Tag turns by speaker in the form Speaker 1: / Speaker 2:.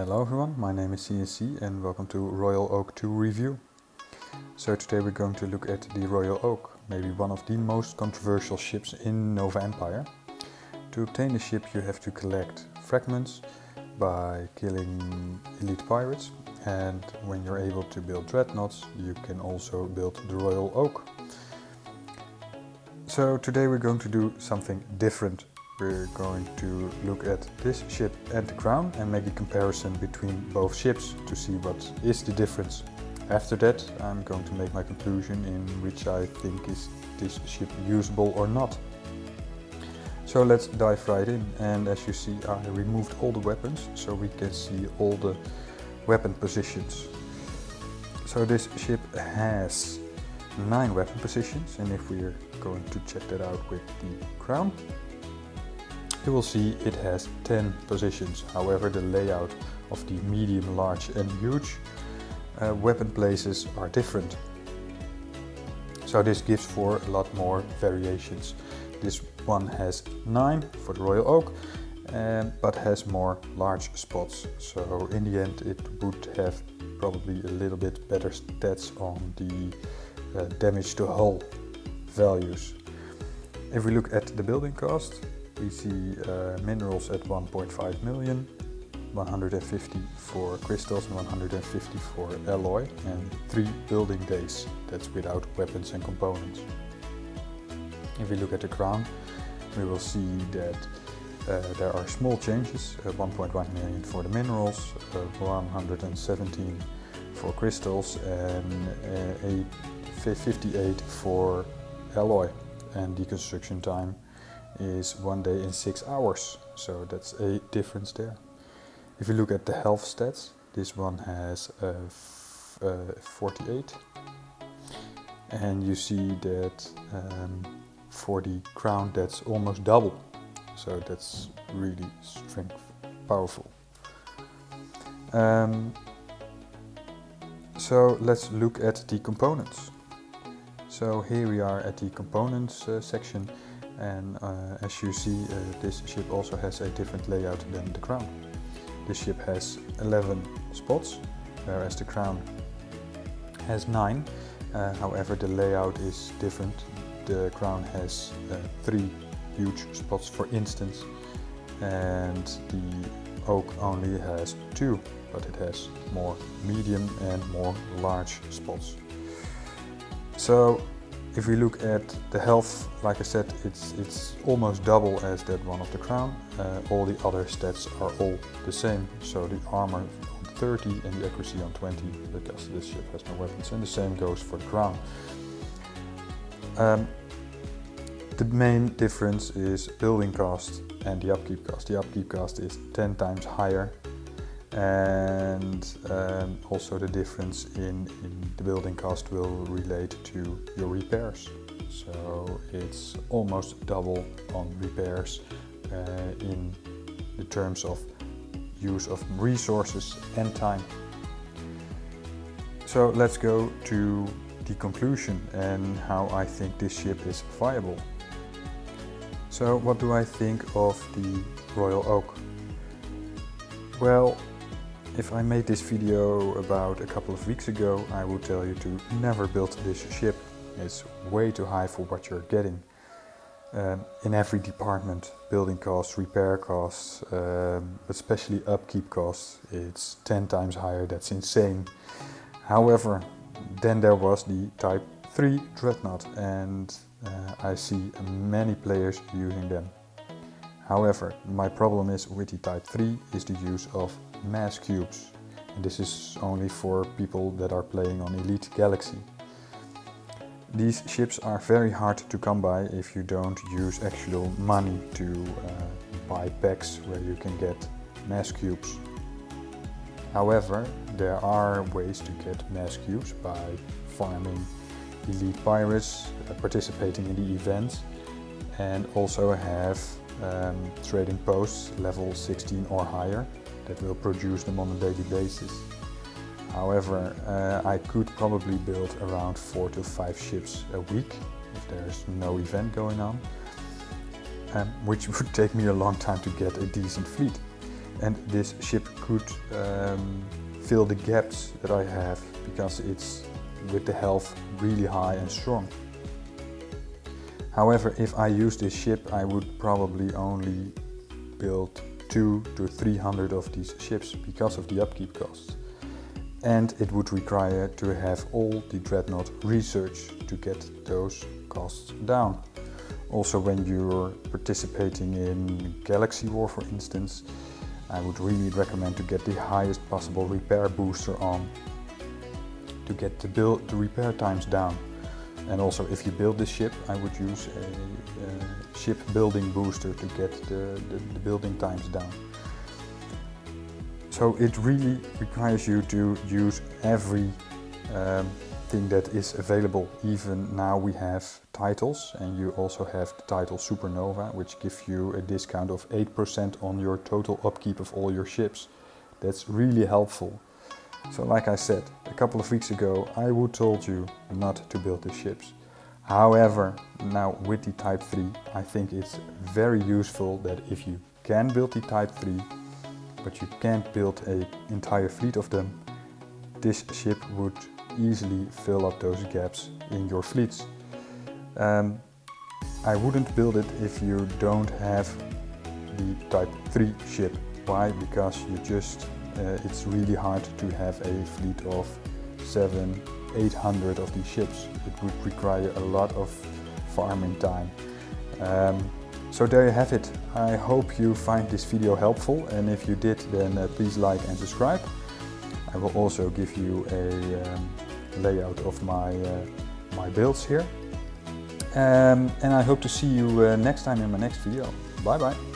Speaker 1: Hello everyone, my name is CSC and welcome to Royal Oak 2 review. So today we're going to look at the Royal Oak, maybe one of the most controversial ships in Nova Empire. To obtain the ship you have to collect fragments by killing elite pirates, and when you're able to build dreadnoughts you can also build the Royal Oak. So today we're going to do something different. We're going to look at this ship and the crown and make a comparison between both ships to see what is the difference. After that I'm going to make my conclusion in which I think is this ship usable or not. So let's dive right in, and as you see I removed all the weapons so we can see all the weapon positions. So this ship has 9 weapon positions, and if we're going to check that out with the crown, you will see it has 10 positions. However, the layout of the medium, large and huge weapon places are different. So this gives for a lot more variations. This one has 9 for the Royal Oak, but has more large spots. So in the end it would have probably a little bit better stats on the damage to hull values. If we look at the building cost, we see minerals at 1.5 million, 150 for crystals and 150 for alloy, and 3 building days. That's without weapons and components. If we look at the crown, we will see that there are small changes, 1.1 million for the minerals, 117 for crystals and 58 for alloy, and the construction time is 1 day and 6 hours, so that's a difference there. If you look at the health stats, this one has 48, and you see that for the crown that's almost double, so that's really powerful. So let's look at the components. So here we are at the components section, and as you see this ship also has a different layout than the crown. This ship has 11 spots, whereas the crown has 9. However, the layout is different. The crown has 3 huge spots, for instance, and the oak only has 2, but it has more medium and more large spots. So if we look at the health, like I said, it's almost double as that one of the crown. All the other stats are all the same. So the armor on 30 and the accuracy on 20, because this ship has no weapons, and the same goes for the crown. The main difference is building cost and the upkeep cost. The upkeep cost is 10 times higher, and also the difference in the building cost will relate to your repairs. So it's almost double on repairs in the terms of use of resources and time. So let's go to the conclusion and how I think this ship is viable. So what do I think of the Royal Oak? Well, if I made this video about a couple of weeks ago, I would tell you to never build this ship. It's way too high for what you're getting. In every department, building costs, repair costs, especially upkeep costs, it's 10 times higher. That's insane. However, then there was the Type 3 Dreadnought, and I see many players using them. However, my problem is with the Type 3 is the use of mass cubes, and this is only for people that are playing on Elite Galaxy. These ships are very hard to come by if you don't use actual money to buy packs where you can get mass cubes. However, there are ways to get mass cubes by farming elite pirates, participating in the events, and also have trading posts level 16 or higher that will produce them on a daily basis. However, I could probably build around 4 to 5 ships a week if there's no event going on, which would take me a long time to get a decent fleet. And this ship could fill the gaps that I have because it's with the health really high and strong. However, if I use this ship, I would probably only build 200 to 300 of these ships because of the upkeep costs. And it would require to have all the Dreadnought research to get those costs down. Also, when you're participating in Galaxy War, for instance, I would really recommend to get the highest possible repair booster on to get the repair times down. And also, if you build this ship, I would use a ship building booster to get the building times down. So it really requires you to use every thing that is available. Even now we have titles, and you also have the title Supernova, which gives you a discount of 8% on your total upkeep of all your ships. That's really helpful. So like I said, a couple of weeks ago, I would told you not to build the ships. However, now with the Type 3, I think it's very useful that if you can build the Type 3, but you can't build an entire fleet of them, this ship would easily fill up those gaps in your fleets. I wouldn't build it if you don't have the Type 3 ship. Why? Because it's really hard to have a fleet of 700-800 of these ships. It would require a lot of farming time. So there you have it. I hope you find this video helpful, and if you did, then please like and subscribe. I will also give you a layout of my builds here. And I hope to see you next time in my next video. Bye bye.